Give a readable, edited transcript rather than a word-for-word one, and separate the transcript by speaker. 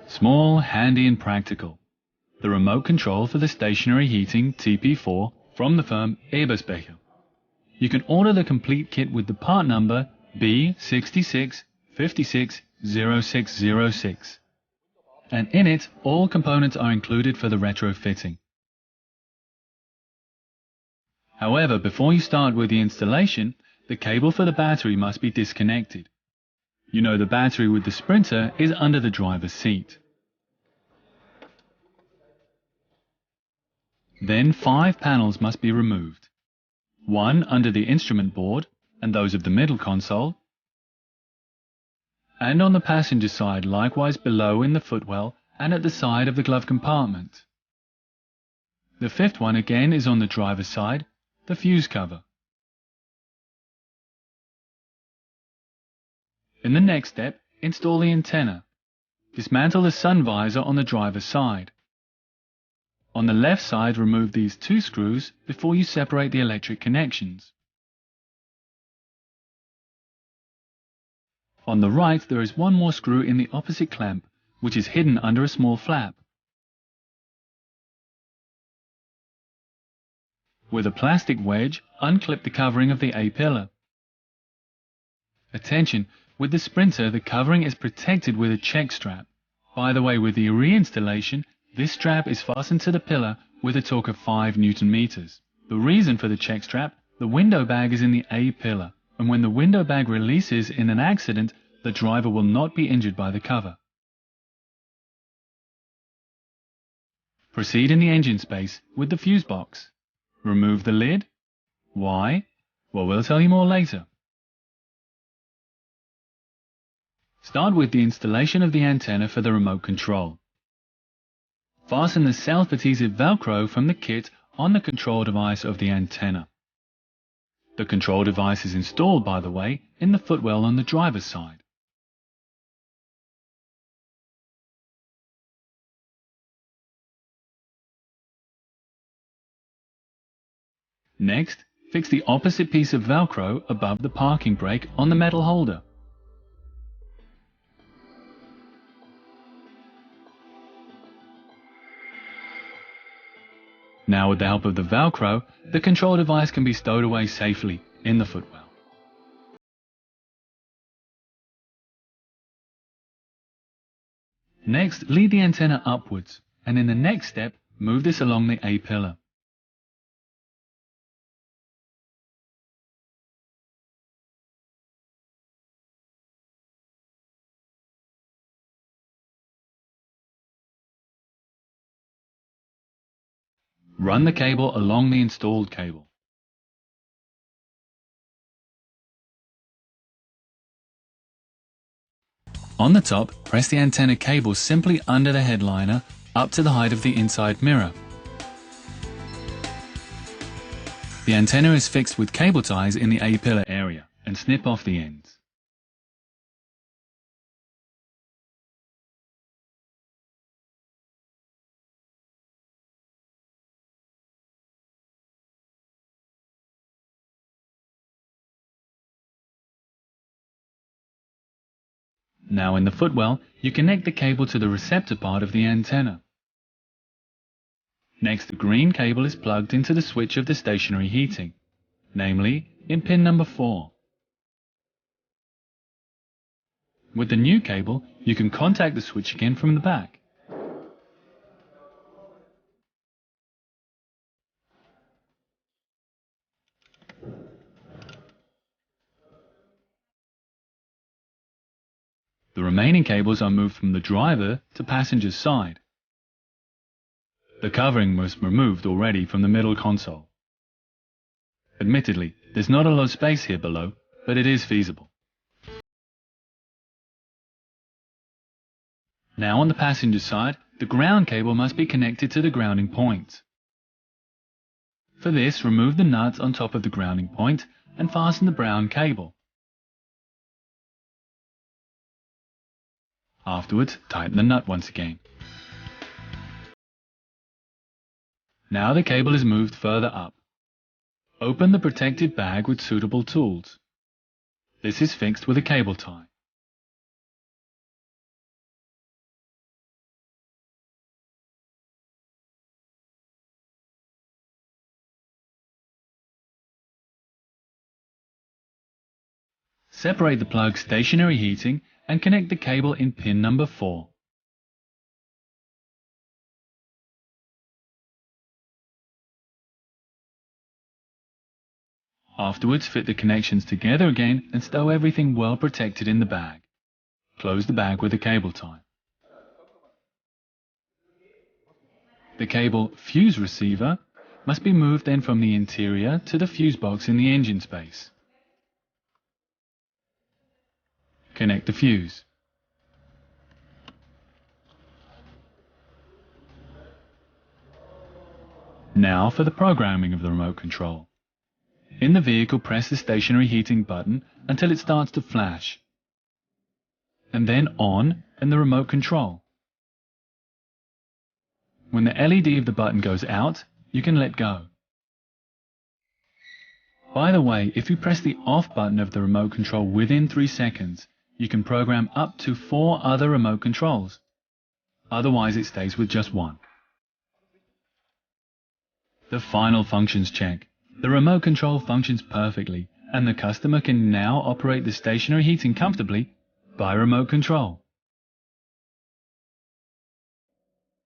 Speaker 1: Small, handy and practical. The remote control for the stationary heating TP4 from the firm Eberspecher. You can order the complete kit with the part number B66560606, and in it all components are included for the retrofitting. However, before you start with the installation, the cable for the battery must be disconnected. You know the battery with the Sprinter is under the driver's seat. Then 5 panels must be removed. 1 under the instrument board and those of the middle console, and on the passenger side likewise below in the footwell and at the side of the glove compartment. The 5th one again is on the driver's side, the fuse cover. In the next step, install the antenna. Dismantle the sun visor on the driver's side. On the left side, remove these 2 screws before you separate the electric connections. On the right, there is one more screw in the opposite clamp, which is hidden under a small flap. With a plastic wedge, unclip the covering of the A-pillar. Attention! With the Sprinter, the covering is protected with a check strap. By the way, with the reinstallation, this strap is fastened to the pillar with a torque of 5 Nm. The reason for the check strap: the window bag is in the A-pillar, and when the window bag releases in an accident, the driver will not be injured by the cover. Proceed in the engine space with the fuse box. Remove the lid. Why? Well, we'll tell you more later. Start with the installation of the antenna for the remote control. Fasten the self-adhesive Velcro from the kit on the control device of the antenna. The control device is installed, by the way, in the footwell on the driver's side. Next, fix the opposite piece of Velcro above the parking brake on the metal holder. Now, with the help of the Velcro, the control device can be stowed away safely in the footwell. Next, lead the antenna upwards, and in the next step, move this along the A-pillar. Run the cable along the installed cable. On the top, press the antenna cable simply under the headliner up to the height of the inside mirror. The antenna is fixed with cable ties in the A-pillar area, and snip off the ends. Now in the footwell, you connect the cable to the receptor part of the antenna. Next, the green cable is plugged into the switch of the stationary heating, namely in pin number 4. With the new cable, you can contact the switch again from the back. The remaining cables are moved from the driver to passenger's side. The covering was removed already from the middle console. Admittedly, there's not a lot of space here below, but it is feasible. Now on the passenger side, the ground cable must be connected to the grounding point. For this, remove the nut on top of the grounding point and fasten the brown cable. Afterwards, tighten the nut once again. Now the cable is moved further up. Open the protective bag with suitable tools. This is fixed with a cable tie. Separate the plug stationary heating and connect the cable in pin number 4. Afterwards, fit the connections together again and stow everything well protected in the bag. Close the bag with a cable tie. The cable fuse receiver must be moved then from the interior to the fuse box in the engine space. Connect the fuse. Now for the programming of the remote control. In the vehicle, press the stationary heating button until it starts to flash, and then on and the remote control. When the LED of the button goes out, you can let go. By the way, if you press the off button of the remote control within 3 seconds, you can program up to 4 other remote controls. Otherwise, it stays with just one. The final functions check. The remote control functions perfectly, and the customer can now operate the stationary heating comfortably by remote control.